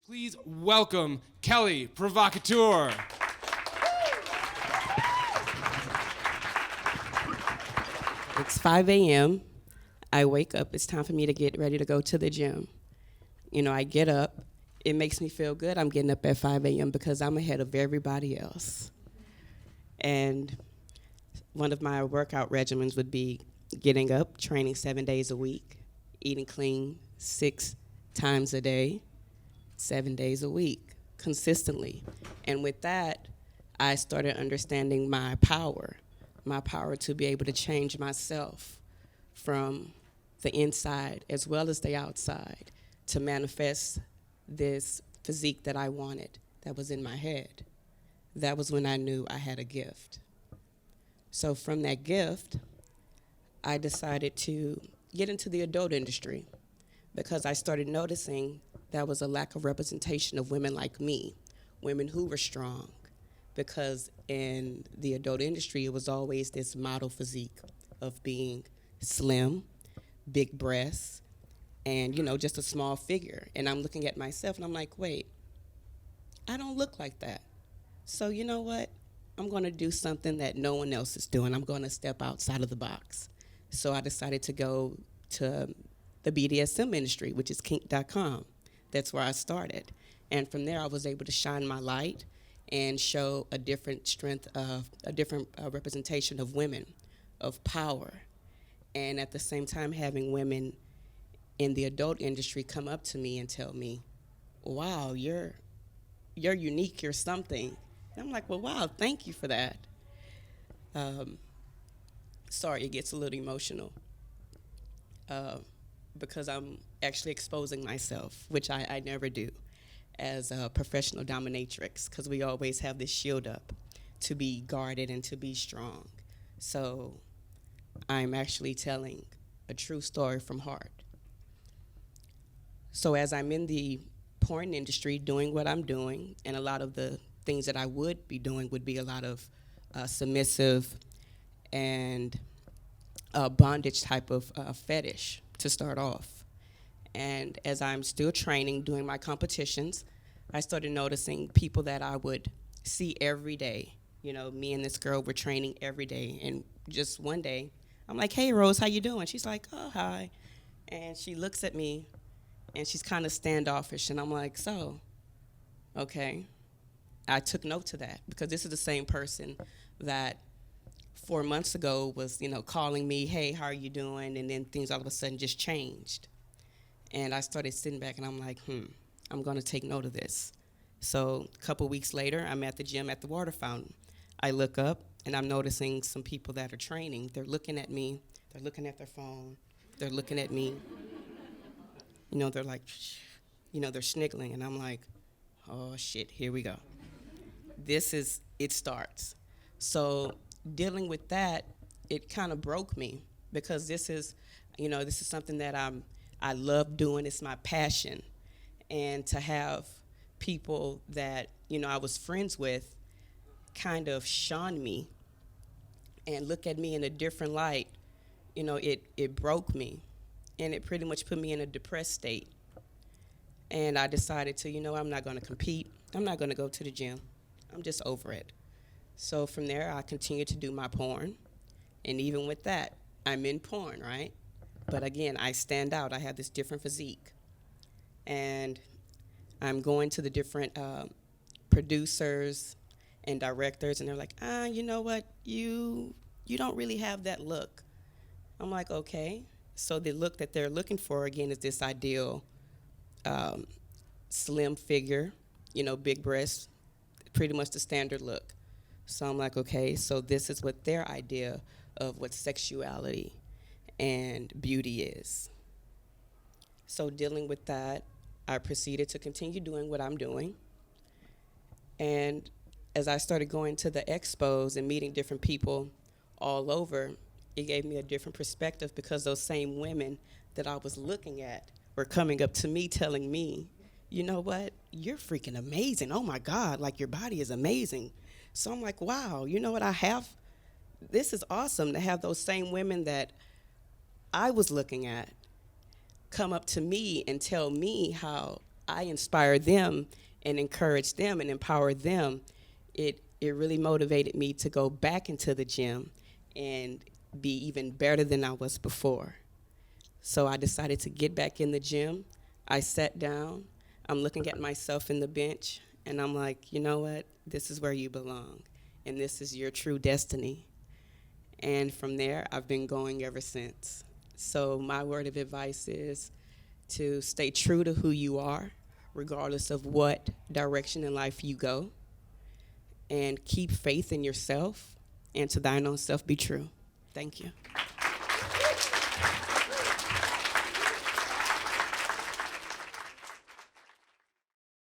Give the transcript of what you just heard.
Please welcome Kelli Provocateur. It's 5 a.m. I wake up. It's time for me to get ready to go to the gym. I get up. It makes me feel good. I'm getting up at 5 a.m. because I'm ahead of everybody else. And one of my workout regimens would be getting up, training 7 days a week, eating clean 6 times a day, 7 days a week, consistently. And with that, I started understanding my power to be able to change myself from the inside as well as the outside to manifest this physique that I wanted that was in my head. That was when I knew I had a gift. So from that gift, I decided to get into the adult industry because I started noticing there was a lack of representation of women like me, women who were strong, because in the adult industry, it was always this model physique of being slim, big breasts, and, just a small figure. And I'm looking at myself, and I'm like, wait, I don't look like that. So you know what? I'm going to do something that no one else is doing. I'm going to step outside of the box. So I decided to go to the BDSM industry, which is kink.com. That's where I started. And from there, I was able to shine my light and show a different representation of women, of power. And at the same time, having women in the adult industry come up to me and tell me, wow, you're unique, you're something. And I'm like, well, wow, thank you for that. Sorry, it gets a little emotional because I'm actually exposing myself, which I never do, as a professional dominatrix, because we always have this shield up to be guarded and to be strong. So I'm actually telling a true story from heart. So as I'm in the porn industry doing what I'm doing, and a lot of the things that I would be doing would be a lot of submissive and bondage type of fetish to start off. And as I'm still training, doing my competitions, I started noticing people that I would see every day. Me and this girl were training every day. And just one day, I'm like, hey, Rose, how you doing? She's like, oh, hi. And she looks at me, and she's kind of standoffish. And I'm like, so, okay. I took note to that because this is the same person that 4 months ago was, calling me, hey, how are you doing? And then things all of a sudden just changed. And I started sitting back, and I'm like, I'm going to take note of this. So a couple weeks later, I'm at the gym at the water fountain. I look up, and I'm noticing some people that are training. They're looking at me. They're looking at their phone. They're looking at me. They're like, they're sniggling. And I'm like, oh, shit, here we go. It starts. So dealing with that, it kind of broke me because this is something that I love doing. It's my passion. And to have people that, I was friends with kind of shun me and look at me in a different light, it broke me. And it pretty much put me in a depressed state. And I decided to, I'm not going to compete. I'm not going to go to the gym. I'm just over it. So from there, I continued to do my porn. And even with that, I'm in porn, right? But again, I stand out. I have this different physique. And I'm going to the different producers and directors, and they're like, you know what? You don't really have that look. I'm like, okay. So the look that they're looking for, again, is this ideal slim figure, big breasts, pretty much the standard look. So I'm like, okay, so this is what their idea of what sexuality and beauty is. So dealing with that, I proceeded to continue doing what I'm doing. And as I started going to the expos and meeting different people all over, it gave me a different perspective because those same women that I was looking at were coming up to me telling me, you know what, you're freaking amazing. Oh my God, like your body is amazing. So I'm like, wow, you know what this is awesome to have those same women that I was looking at come up to me and tell me how I inspire them and encourage them and empower them, it really motivated me to go back into the gym and be even better than I was before. So I decided to get back in the gym. I sat down. I'm looking at myself in the bench, and I'm like, you know what? This is where you belong, and this is your true destiny. And from there, I've been going ever since. So my word of advice is to stay true to who you are, regardless of what direction in life you go, and keep faith in yourself, and to thine own self be true. Thank you.